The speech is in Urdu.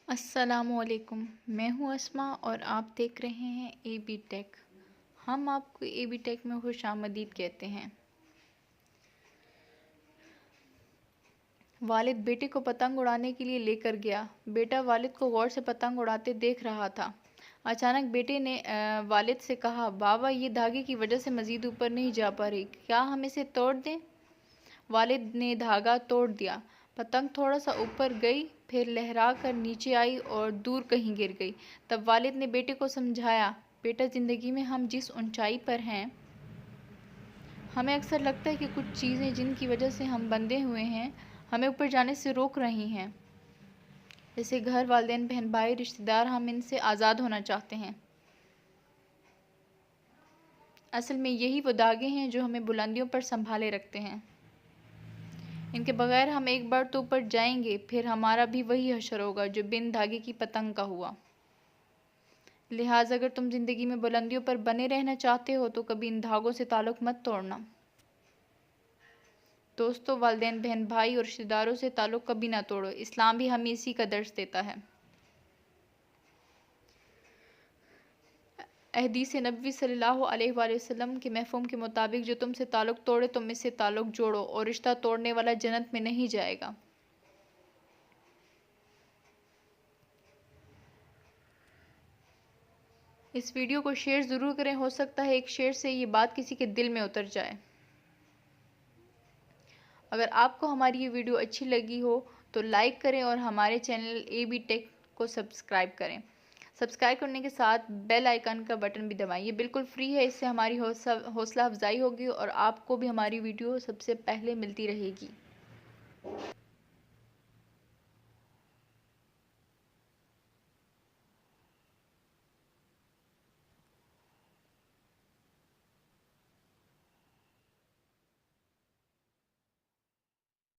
السلام علیکم، میں ہوں اسما اور آپ دیکھ رہے ہیں اے بی ٹیک۔ ہم آپ کو اے بی ٹیک میں خوش آمدید کہتے ہیں۔ والد بیٹے کو پتنگ اڑانے کے لیے لے کر گیا۔ بیٹا والد کو غور سے پتنگ اڑاتے دیکھ رہا تھا۔ اچانک بیٹے نے والد سے کہا، بابا یہ دھاگے کی وجہ سے مزید اوپر نہیں جا پا رہی، کیا ہم اسے توڑ دیں؟ والد نے دھاگا توڑ دیا۔ پتنگ تھوڑا سا اوپر گئی، پھر لہرا کر نیچے آئی اور دور کہیں گر گئی۔ تب والد نے بیٹے کو سمجھایا، بیٹا زندگی میں ہم جس اونچائی پر ہیں، ہمیں اکثر لگتا ہے کہ کچھ چیزیں جن کی وجہ سے ہم بندھے ہوئے ہیں، ہمیں اوپر جانے سے روک رہی ہیں۔ جیسے گھر، والدین، بہن بھائی، رشتہ دار، ہم ان سے آزاد ہونا چاہتے ہیں۔ اصل میں یہی وہ دھاگے ہیں جو ہمیں بلندیوں پر سنبھالے رکھتے ہیں۔ ان کے بغیر ہم ایک بار تو اوپر جائیں گے، پھر ہمارا بھی وہی حشر ہوگا جو بن دھاگے کی پتنگ کا ہوا۔ لہٰذا اگر تم زندگی میں بلندیوں پر بنے رہنا چاہتے ہو تو کبھی ان دھاگوں سے تعلق مت توڑنا۔ دوستوں، والدین، بہن بھائی اور رشتہ داروں سے تعلق کبھی نہ توڑو۔ اسلام بھی ہمیں اسی کا درس دیتا ہے۔ احادیث نبوی صلی اللہ علیہ وآلہ وسلم کے مفہوم کے مطابق جو تم سے تعلق توڑے تم اس سے تعلق جوڑو، اور رشتہ توڑنے والا جنت میں نہیں جائے گا۔ اس ویڈیو کو شیئر ضرور کریں، ہو سکتا ہے ایک شیئر سے یہ بات کسی کے دل میں اتر جائے۔ اگر آپ کو ہماری یہ ویڈیو اچھی لگی ہو تو لائک کریں اور ہمارے چینل اے بی ٹیک کو سبسکرائب کریں۔ سبسکرائب کرنے کے ساتھ بیل آئیکن کا بٹن بھی دبائیں۔ یہ بالکل فری ہے، اس سے ہماری حوصلہ افزائی ہوگی اور آپ کو بھی ہماری ویڈیو سب سے پہلے ملتی رہے گی۔